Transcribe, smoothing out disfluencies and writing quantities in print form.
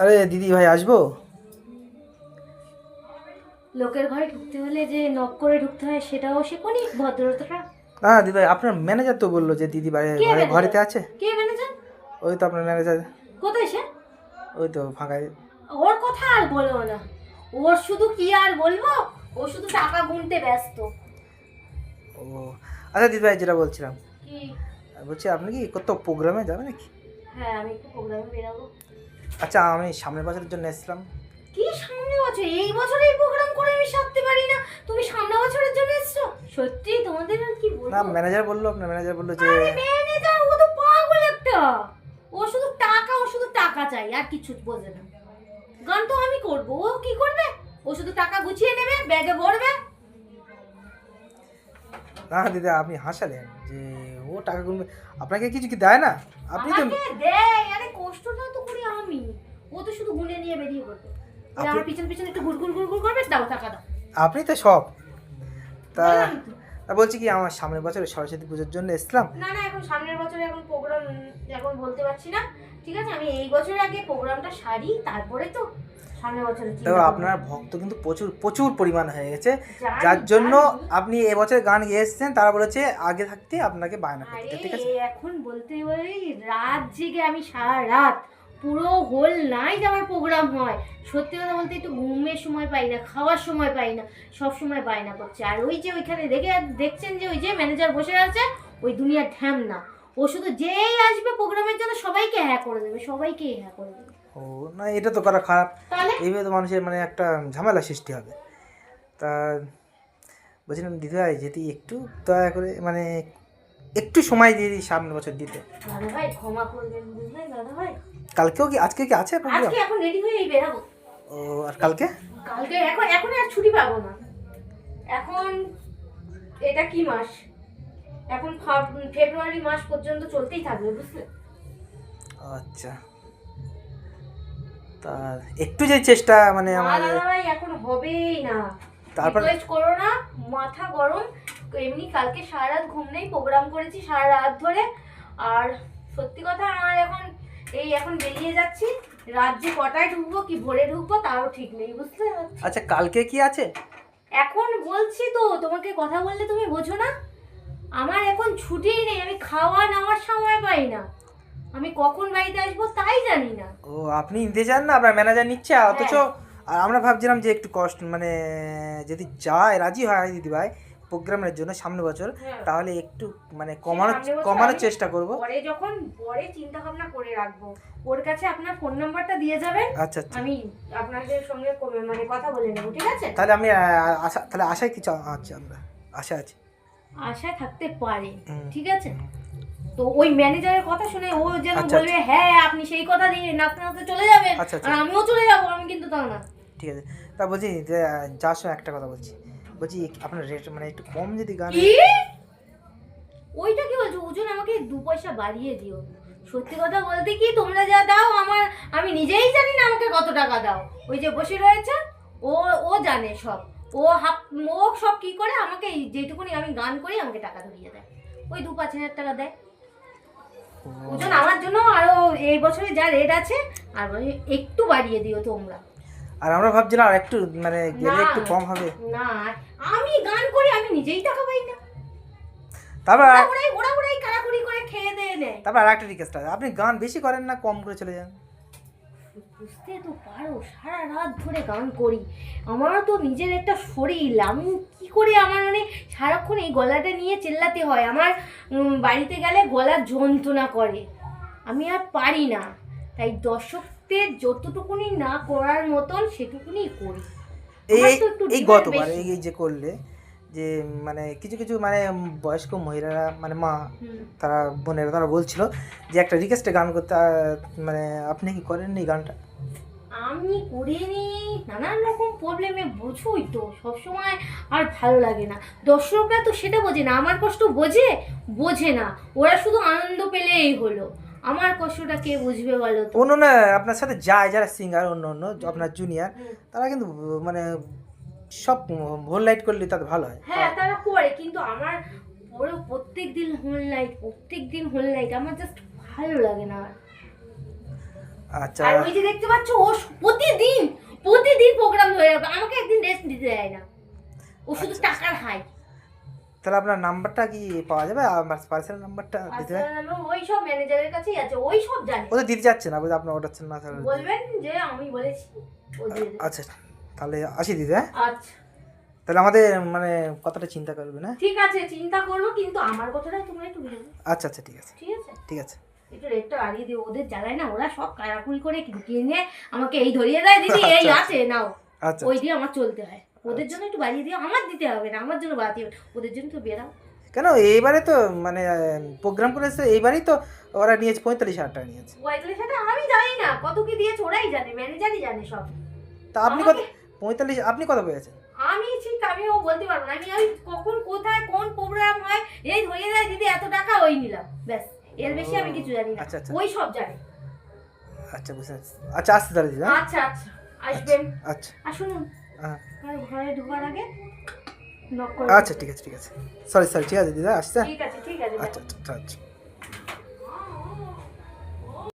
আরে দিদি ভাই আসবো? লোকের ঘরে ঢুকতে হলে যে নক করে ঢুকতে হয় সেটাও শেখোনি ভদ্রতাটা। না দিদি ভাই, আপনার ম্যানেজার তো বললো যে দিদি ভাই কে ম্যানেজার? ঘরেতে আছে। কে ম্যানেজার? ওই তো আপনার ম্যানেজার, কোথায় সে? ওই তো ফাঁকায়। ওর কথা আর বলবো না। ওর শুধু কি আর বলবো, ও শুধু টাকা গুনতে ব্যস্ত। ও আচ্ছা দিদি ভাই, যেটা বলছিলাম, কি? বলছি আপনি কি কোথাও প্রোগ্রামে যাবেন নাকি? হ্যাঁ, আমি একটু প্রোগ্রামে বেরাবো। আচ্ছা, আমি সামনের বছরের জন্য এসেছিলাম। কি সামনে বছর? এই বছরে এই প্রোগ্রাম করে আমি সারতে পারি না, তুমি সামনে বছরের জন্য এসছো? সত্যি তোমাদের আর কি না, বলবো। ম্যানেজার বললো, আপনার ম্যানেজার বললো যে আরে ম্যানেজার ও তো পাগল একটা। ও শুধু টাকা চাই, আর কিছু বোঝে না। গান তো আমি করবো, ও কি করবে? ও শুধু টাকা গুছিয়ে নেবে, ব্যাগে ভরবে। না দিদি, আপনি হাসালেন যে ও টাকা গুনবে, আপনাকে কিছু কি দেয় না? আপনি তো আমাকে দেয়, আরে কষ্টটা তো করি আমি। ও তো শুধু গুনে নিয়ে বেরিয়ে পড়বে। আমার পিছন পিছন একটু ঘুরঘুর ঘুরঘুর করবে, দাও টাকা দাও। আপনি তো সব। তা বললাম তো। তা বলছি কি, আমার সামনের বছরে সরস্বতী পুজোর জন্য এসেছিলাম। না না, এখন সামনের বছরে এখন প্রোগ্রাম এখন বলতে পারছি না। ঠিক আছে, আমি এই বছর আগে প্রোগ্রামটা সারি, তারপরে তো সামনের বছরে তো আপনার ভক্ত কিন্তু প্রচুর প্রচুর পরিমাণ হয়ে গেছে, জানি, যার জন্য জানি। আপনি এবছর গান গেয়ে এসেছেন। তারা বলেছে আগে থাকতে আপনাকে বায়না করতে, আরে ঠিক আছে? এখন বলতে পারি রাত জেগে আমি সারা রাত পুরো হোল নাইট আমার প্রোগ্রাম হয়। সত্যি কথা বলতে একটু ঘুমের সময় পাই না, খাওয়ার সময় পাই না, সব সময় বায়না করছে। আর ওই যে ওইখানে দেখছেন যে ওই যে ম্যানেজার বসে আছে, ওই দুনিয়ার ঢ্যাম না। ও শুধু যেই আসবে প্রোগ্রামের জন্য সবাইকে হ্যাঁ করে দেবে, সবাইকে হ্যাঁ করে দেবে। ও না, এটা তো করা খারাপ। তাহলে এইভাবে তো মানুষের মানে একটা ঝামেলা সৃষ্টি হবে। তা বলছিলাম দিদিভাই, যদি একটু দয়া করে মানে একটু সময় দিয়ে দিই সামনের বছর দিতে। দাদা ভাই ক্ষমা করবেন, বুঝলেন দাদা ভাই। কালকেও কি, আজকে কি আছে প্রোগ্রাম? আজকে এখন রেডি হয়ে এই বেরাবো। ও আর কালকে? কালকে এখন আর ছুটি পাবো না। এখন এটা কি মাস? এখন ফেব্রুয়ারি মাস পর্যন্ত চলতেই থাকবে, বুঝলে? আচ্ছা, তা একটু যে চেষ্টা মানে না আমার। দাদা ভাই, এখন হবেই না। তারপর রিকোয়েস্ট করো না, মাথা গরম। এমনি কালকে সারা রাত ঘুম নেই, প্রোগ্রাম করেছি সারা রাত ধরে। আর সত্যি কথা, আমার এখন বেরিয়ে যাচ্ছি। রাত যে কটায় ঢুকবো কি ভোরে ঢুকবো তাও ঠিক নেই, বুঝতে পারছি। আচ্ছা, কালকে কি আছে? এখন বলছি তো তোমাকে, কথা বললে তুমি বোঝো না। আমার এখন ছুটিই নেই, আমি খাওয়া নেওয়ার সময় পাই না। আমি কখন বাড়িতে আসবো তাই জানি না। ও আপনি নিতে চান না, আপনার ম্যানেজার নিচ্ছে, অথচ হ্যাঁ। আর আমরা ভাবছিলাম যে একটু কষ্ট মানে যদি যায় রাজি হয় দিদিভাই প্রোগ্রামের জন্য সামনের বছর, হ্যাঁ। তাহলে একটু মানে সামনের বছর কমানোর আমি চেষ্টা করব। পরে চিন্তা ভাবনা করে রাখবো। ওর কাছে আপনার ফোন নাম্বারটা দিয়ে যাবেন। আচ্ছা আচ্ছা, আমি আপনাদের সঙ্গে মানে কথা বলে নেবো, ঠিক আছে? তাহলে আমি আশা, তাহলে আশায় কিছু, আচ্ছা আমরা আশা আছি। আশায় থাকতে পারে, হুম, ঠিক আছে। তো ওই ম্যানেজারের কথা শুনে ও যেন আচ্ছা বলবে হ্যাঁ আপনি সেই কথা দিয়ে নাচতে নাচতে চলে যাবেন, আচ্ছা আচ্ছা, আর আমিও চলে যাবো, আমি কিন্তু তা না। ঠিক আছে। তা বলছি যে যার সময় একটা কথা বলছি, বলছি আপনার রেট মানে একটু কম যদি গান। কি? ওইটা কি বলছো? ওজন আমাকে 2 পয়সা বাড়িয়ে দিও। সত্যি কথা বলতে কি, তোমরা যা দাও আমি নিজেই জানি না আমাকে কত টাকা দাও। ওই যে বসে রয়েছে, ও ও জানে সব। ও সব কি করে আমাকে যেটুকুনি আমি গান করি আমাকে টাকা ধরিয়ে দেয়। ওই 5,000 টাকা দেয় ওজন আমার জন্য। আরো এই বছরে যা রেট আছে আর একটু বাড়িয়ে দিও তোমরা। আর আমরা ভাবছিলাম আর একটু মানে গেলে না একটু কম হবে। না, আমি গান করি, আমি নিজেই টাকা পাই না। তারপর ওরা কারাকুরি করে খেয়ে দেয় নেয়। তারপর আর একটা রিকোয়েস্ট আছে, আপনি গান বেশি করেন না, কম করে চলে যান। বুঝতে তো পারো, সারা রাত ধরে গান করি। আমারও তো নিজের একটা শরীর, আমি কি করে আমার মানে সারাক্ষণ এই গলাটা নিয়ে চেল্লাতে হয়। আমার বাড়িতে গেলে গলা যন্ত্রণা করে, আমি আর পারি না। তাই দর্শকদের যতটুকুনি না করার মতন সেটুকুনি করি। এই আমার তো একটু এই demand গতবার বেশি। এই যে করলে যে মানে কিছু কিছু মানে বয়স্ক মহিলারা মানে মা, তারা বোনেরা তারা বলছিল যে একটা রিকোয়েস্টে গান করতে, মানে আপনি কি করেননি গানটা? আমি করিনি, নানান রকম প্রবলেমে, বুঝুই তো সবসময় আর ভালো লাগে না। দর্শকরা তো সেটা বোঝে না, আমার কষ্ট বোঝে না। ওরা শুধু আনন্দ পেলেই হলো, আমার কষ্টটা কে বুঝবে বলো তো? অন্য না, আপনার সাথে যায় যারা সিঙ্গার, অন্য অন্য আপনার জুনিয়র, হুম। তারা কিন্তু মানে সব হোল লাইট করলে তাদের ভালো হয়। হ্যাঁ তারা করে, কিন্তু আমার পুরো প্রত্যেক দিন হোল নাইট আমার জাস্ট ভালো লাগে না। আচ্ছা আর ওই যে দেখতে পাচ্ছ ও প্রতিদিন প্রোগ্রাম ধরে রাখবে, আমাকে একদিন রেস্ট দিতে দেয় না, ও শুধু টাকার হাই। তাহলে আপনার নাম্বারটা কি পাওয়া যাবে? আমার পার্সোনাল নাম্বারটা দিতে হবে? ওই সব ম্যানেজারের কাছেই আছে, ওই সব জানে। ও তো দিতে যাচ্ছে না, আপনি অর্ডার চাচ্ছেন না তাহলে বলবেন যে আমি বলেছি, ও দিয়ে দেবে। আচ্ছা তাহলে আসি দিদি, হ্যাঁ? আচ্ছা তাহলে আমাদের মানে কথাটা চিন্তা করবে না? ঠিক আছে, চিন্তা করবো, কিন্তু আমার কথাটা তোমরা একটু ভেবে। আচ্ছা আচ্ছা ঠিক আছে ঠিক আছে, ঠিক আছে। একটু রেটটা বাড়িয়ে দিও, ওদের জ্বালায় না, ওরা সব কারাকুরি করে কিনে আমাকে এই ধরিয়ে দেয়, দিদি এই আছে নাও, আচ্ছা ওই দিয়ে আমার চলতে হয়। ওদের জন্য একটু বাড়িয়ে দিও, আমার দিতে হবে না, আমার জন্য বাড়িয়ে হবে, ওদের জন্য তো বেরাও। কেন এইবারে তো মানে প্রোগ্রাম করেছে, এইবারই তো ওরা নিয়েছে 45,000 টাকা নিয়েছে। ওয়াইগুলোর সাথে আমি জানি না কত কি দিয়েছে, ওরাই জানে, ম্যানেজারই জানে সব। তা আপনি কত 45 আপনি কত পেয়েছেন? আমি ঠিক আমিও বলতে পারবো না, আমি কখন কোথায় কোন প্রোগ্রাম হয় এই ধরিয়ে দেয়, দিদি এত টাকা ওই নিলাম, ব্যাস, এর বেশি আমি কিছু জানি না। আচ্ছা, আচ্ছা। ওই সব জানে। আচ্ছা বুঝতে পারছি। আচ্ছা আসতে তাহলে দিদি, হ্যাঁ? আচ্ছা আচ্ছা আসবেন। আচ্ছা আর শুনুন, হ্যাঁ ঘরে ঢোকার আগে নক করে। আচ্ছা ঠিক আছে সরি ঠিক আছে দিদি, আসছে। ঠিক আছে আচ্ছা আচ্ছা আচ্ছা।